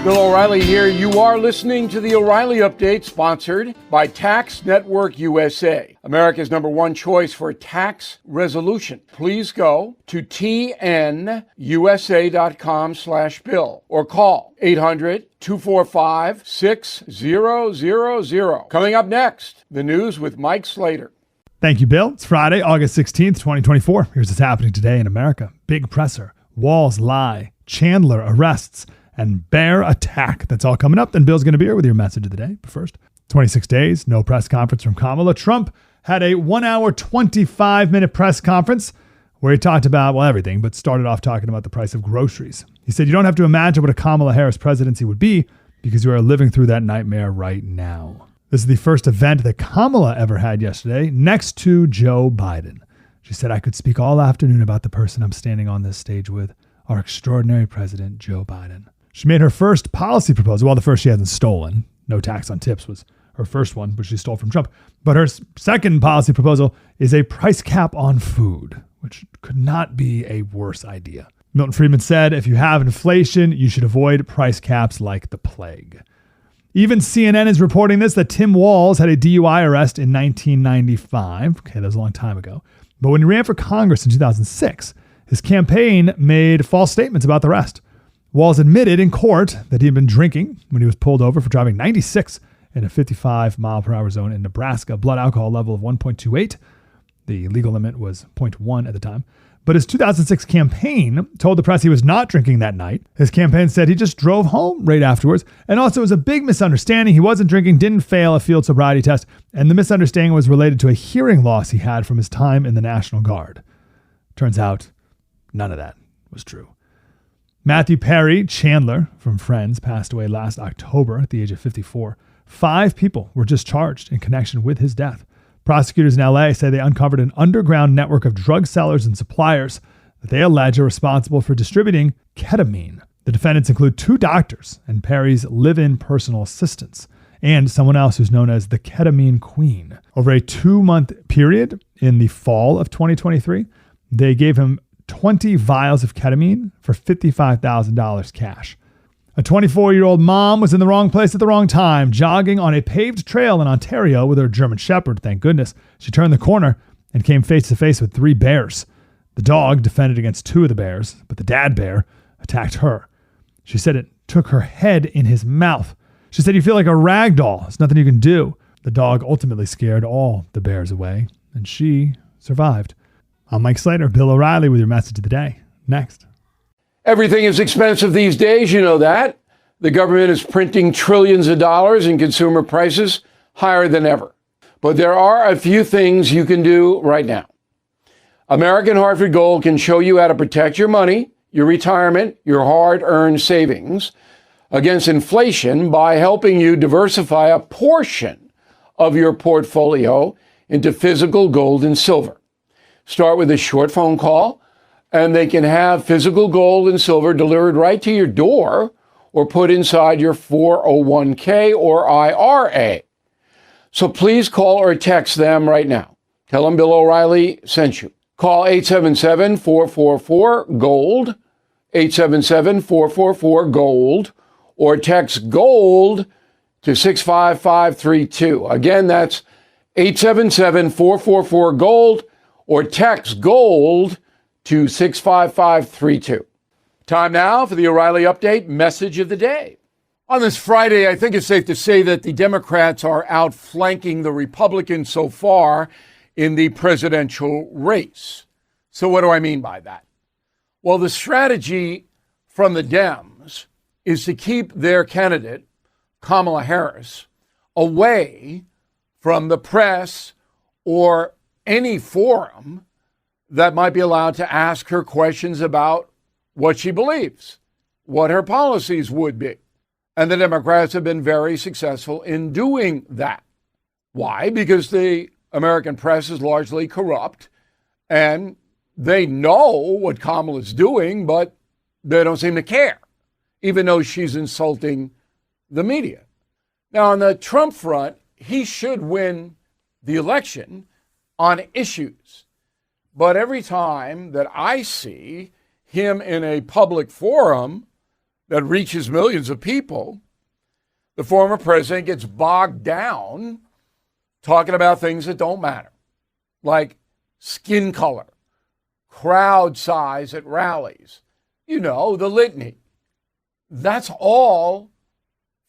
Bill O'Reilly here. You are listening to the O'Reilly Update, sponsored by Tax Network USA, America's #1 choice for tax resolution. Please go to tnusa.com/bill or call 800-245-6000. Coming up next, the news with Mike Slater. Thank you, Bill. It's Friday, August 16th, 2024. Here's what's happening today in America. Big presser, Walz lie, Chandler arrests, and bear attack. That's all coming up. Then Bill's going to be here with your message of the day. But first, 26 days, no press conference from Kamala. Trump had a 1 hour, 25-minute press conference where he talked about, well, everything, but started off talking about the price of groceries. He said, you don't have to imagine what a Kamala Harris presidency would be because you are living through that nightmare right now. This is the first event that Kamala ever had yesterday next to Joe Biden. She said, I could speak all afternoon about the person I'm standing on this stage with, our extraordinary president, Joe Biden. She made her first policy proposal. Well, the first she hasn't stolen. No tax on tips was her first one, which she stole from Trump. But her second policy proposal is a price cap on food, which could not be a worse idea. Milton Friedman said, if you have inflation, you should avoid price caps like the plague. Even CNN is reporting this, that Tim Walz had a DUI arrest in 1995. Okay, that was a long time ago. But when he ran for Congress in 2006, his campaign made false statements about the arrest. Walz admitted in court that he had been drinking when he was pulled over for driving 96 in a 55-mile-per-hour zone in Nebraska, blood alcohol level of 1.28. The legal limit was 0.1 at the time. But his 2006 campaign told the press he was not drinking that night. His campaign said he just drove home right afterwards. And also, it was a big misunderstanding. He wasn't drinking, didn't fail a field sobriety test. And the misunderstanding was related to a hearing loss he had from his time in the National Guard. Turns out, none of that was true. Matthew Perry Chandler from Friends passed away last October at the age of 54. 5 people were just charged in connection with his death. Prosecutors in LA say they uncovered an underground network of drug sellers and suppliers that they allege are responsible for distributing ketamine. The defendants include 2 doctors and Perry's live-in personal assistants, and someone else who's known as the ketamine queen. Over a 2-month period in the fall of 2023, they gave him 20 vials of ketamine for $55,000 cash. A 24-year-old mom was in the wrong place at the wrong time, jogging on a paved trail in Ontario with her German Shepherd, thank goodness. She turned the corner and came face to face with 3 bears. The dog defended against 2 of the bears, but the dad bear attacked her. She said it took her head in his mouth. She said, you feel like a rag doll. There's nothing you can do. The dog ultimately scared all the bears away, and she survived. I'm Mike Slater, Bill O'Reilly with your message of the day. Next. Everything is expensive these days, you know that. The government is printing trillions of dollars and consumer prices higher than ever. But there are a few things you can do right now. American Hartford Gold can show you how to protect your money, your retirement, your hard-earned savings against inflation by helping you diversify a portion of your portfolio into physical gold and silver. Start with a short phone call, and they can have physical gold and silver delivered right to your door or put inside your 401k or IRA. So please call or text them right now. Tell them Bill O'Reilly sent you. Call 877-444-GOLD, 877-444-GOLD, or text GOLD to 65532. Again, that's 877-444-GOLD, or text GOLD to 65532. Time now for the O'Reilly Update message of the day. On this Friday, I think it's safe to say that the Democrats are outflanking the Republicans so far in the presidential race. So what do I mean by that? Well, the strategy from the Dems is to keep their candidate, Kamala Harris, away from the press or any forum that might be allowed to ask her questions about what she believes, what her policies would be. And the Democrats have been very successful in doing that. Why? Because the American press is largely corrupt and they know what Kamala's doing, but they don't seem to care, even though she's insulting the media. Now, on the Trump front, he should win the election on issues. But every time that I see him in a public forum that reaches millions of people, the former president gets bogged down talking about things that don't matter, like skin color, crowd size at rallies, the litany. That's all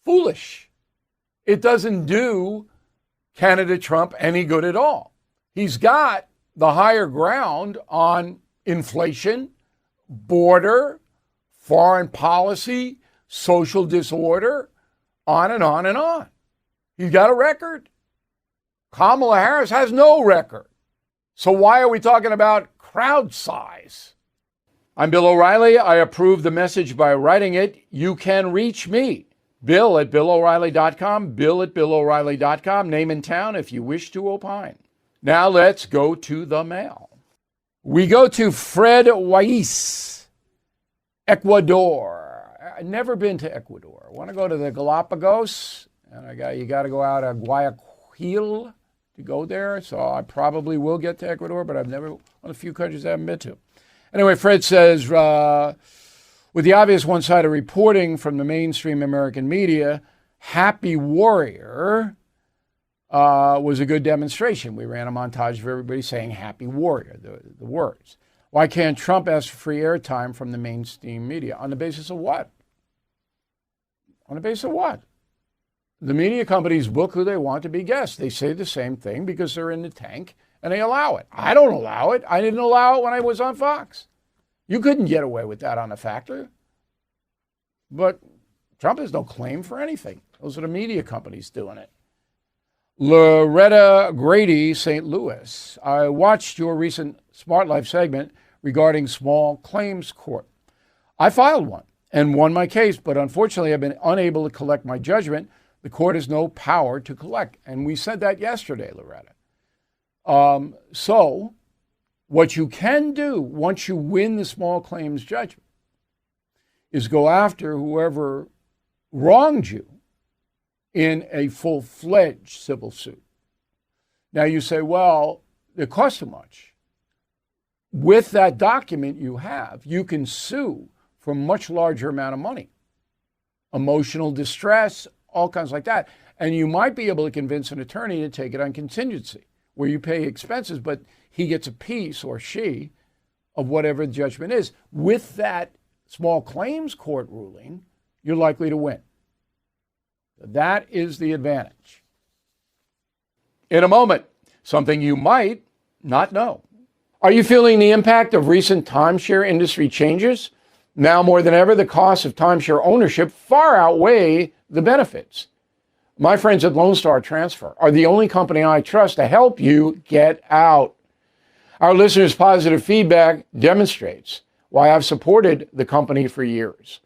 foolish. It doesn't do candidate Trump any good at all. He's got the higher ground on inflation, border, foreign policy, social disorder, on and on and on. He's got a record. Kamala Harris has no record. So why are we talking about crowd size? I'm Bill O'Reilly. I approve the message by writing it. You can reach me, Bill at BillO'Reilly.com, Bill at BillO'Reilly.com, name and town if you wish to opine. Now let's go to the mail. We go to Fred Weiss, Ecuador. I've never been to Ecuador. I want to go to the Galapagos, and you got to go out of Guayaquil to go there. So I probably will get to Ecuador, but I've never, one of the few countries I haven't been to. Anyway, Fred says, with the obvious one-sided reporting from the mainstream American media, Happy Warrior was a good demonstration. We ran a montage of everybody saying Happy Warrior, the words. Why can't Trump ask for free airtime from the mainstream media? On the basis of what? On the basis of what? The media companies book who they want to be guests. They say the same thing because they're in the tank, and they allow it. I don't allow it. I didn't allow it when I was on Fox. You couldn't get away with that on The Factor. But Trump has no claim for anything. Those are the media companies doing it. Loretta Grady, St. Louis. I watched your recent Smart Life segment regarding small claims court. I filed one and won my case, but unfortunately I've been unable to collect my judgment. The court has no power to collect. And we said that yesterday, Loretta. So what you can do once you win the small claims judgment is go after whoever wronged you in a full-fledged civil suit. Now you say, well, it costs too much. With that document you have, you can sue for a much larger amount of money. Emotional distress, all kinds like that. And you might be able to convince an attorney to take it on contingency, where you pay expenses, but he gets a piece, or she, of whatever the judgment is. With that small claims court ruling, you're likely to win. That is the advantage. In a moment, something you might not know. Are you feeling the impact of recent timeshare industry changes? Now more than ever, the costs of timeshare ownership far outweigh the benefits. My friends at Lone Star Transfer are the only company I trust to help you get out. Our listeners' positive feedback demonstrates why I've supported the company for years.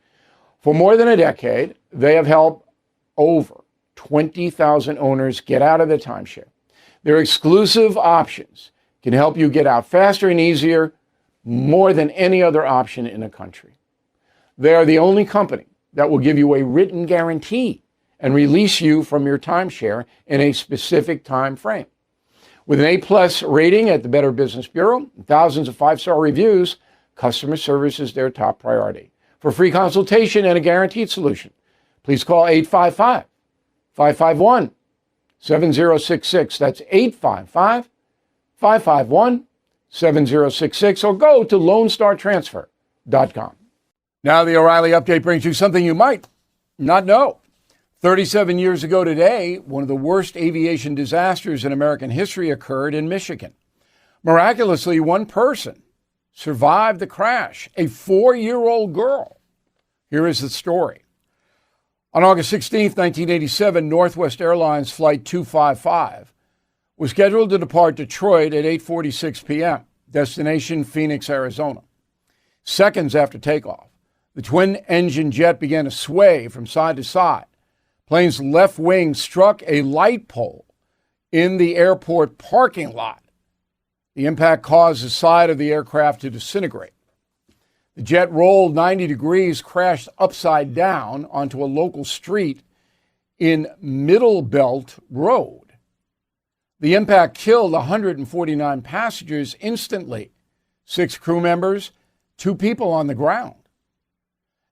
For more than a decade, they have helped over 20,000 owners get out of the timeshare. Their exclusive options can help you get out faster and easier, more than any other option in the country. They are the only company that will give you a written guarantee and release you from your timeshare in a specific time frame. With an A+ rating at the Better Business Bureau, thousands of 5-star reviews, customer service is their top priority. For free consultation and a guaranteed solution, please call 855-551-7066. That's 855-551-7066, or go to LoneStarTransfer.com. Now the O'Reilly Update brings you something you might not know. 37 years ago today, one of the worst aviation disasters in American history occurred in Michigan. Miraculously, one person survived the crash, a 4-year-old girl. Here is the story. On August 16, 1987, Northwest Airlines Flight 255 was scheduled to depart Detroit at 8:46 p.m., destination Phoenix, Arizona. Seconds after takeoff, the twin-engine jet began to sway from side to side. Plane's left wing struck a light pole in the airport parking lot. The impact caused the side of the aircraft to disintegrate. The jet rolled 90 degrees, crashed upside down onto a local street in Middle Belt Road. The impact killed 149 passengers instantly, 6 crew members, 2 people on the ground.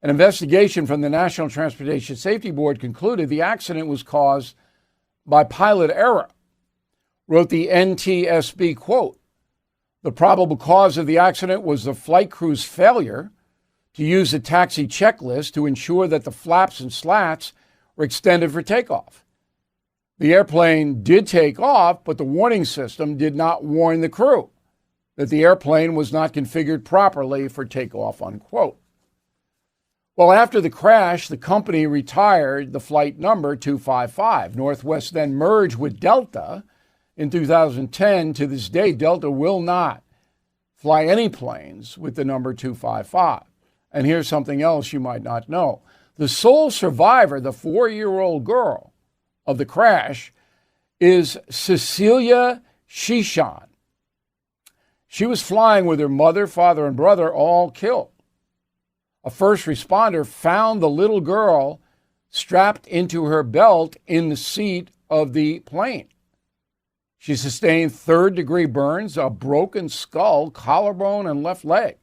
An investigation from the National Transportation Safety Board concluded the accident was caused by pilot error. Wrote the NTSB, quote, "The probable cause of the accident was the flight crew's failure to use a taxi checklist to ensure that the flaps and slats were extended for takeoff. The airplane did take off, but the warning system did not warn the crew that the airplane was not configured properly for takeoff," unquote. Well, after the crash, the company retired the flight number 255. Northwest then merged with Delta in 2010. To this day, Delta will not fly any planes with the number 255. And here's something else you might not know. The sole survivor, the 4-year-old girl of the crash, is Cecilia Shishan. She was flying with her mother, father, and brother, all killed. A first responder found the little girl strapped into her belt in the seat of the plane. She sustained third-degree burns, a broken skull, collarbone, and left leg.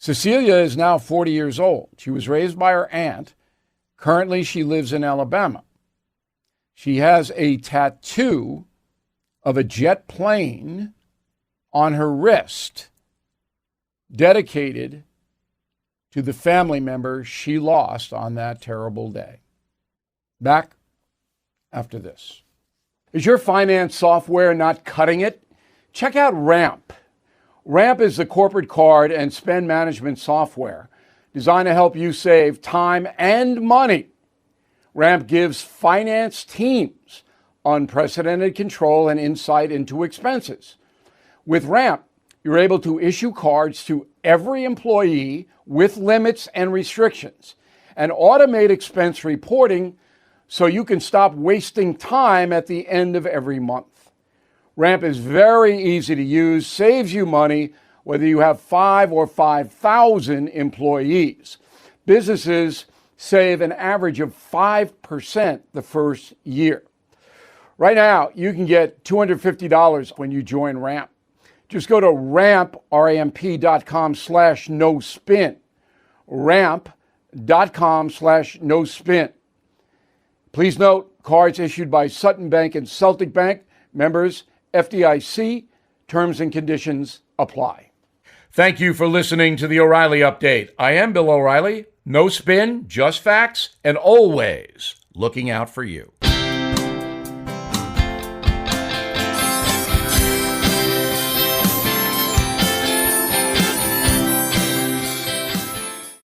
Cecilia is now 40 years old. She was raised by her aunt. Currently, she lives in Alabama. She has a tattoo of a jet plane on her wrist, dedicated to the family member she lost on that terrible day. Back after this. Is your finance software not cutting it? Check out Ramp. Ramp is the corporate card and spend management software designed to help you save time and money. Ramp gives finance teams unprecedented control and insight into expenses. With Ramp, you're able to issue cards to every employee with limits and restrictions and automate expense reporting so you can stop wasting time at the end of every month. Ramp is very easy to use, saves you money, whether you have 5 or 5,000 employees. Businesses save an average of 5% the first year. Right now, you can get $250 when you join Ramp. Just go to ramp.com/no-spin. Ramp.com/no-spin. Please note, cards issued by Sutton Bank and Celtic Bank, members FDIC, terms and conditions apply. Thank you for listening to the O'Reilly Update. I am Bill O'Reilly. No spin, just facts, and always looking out for you.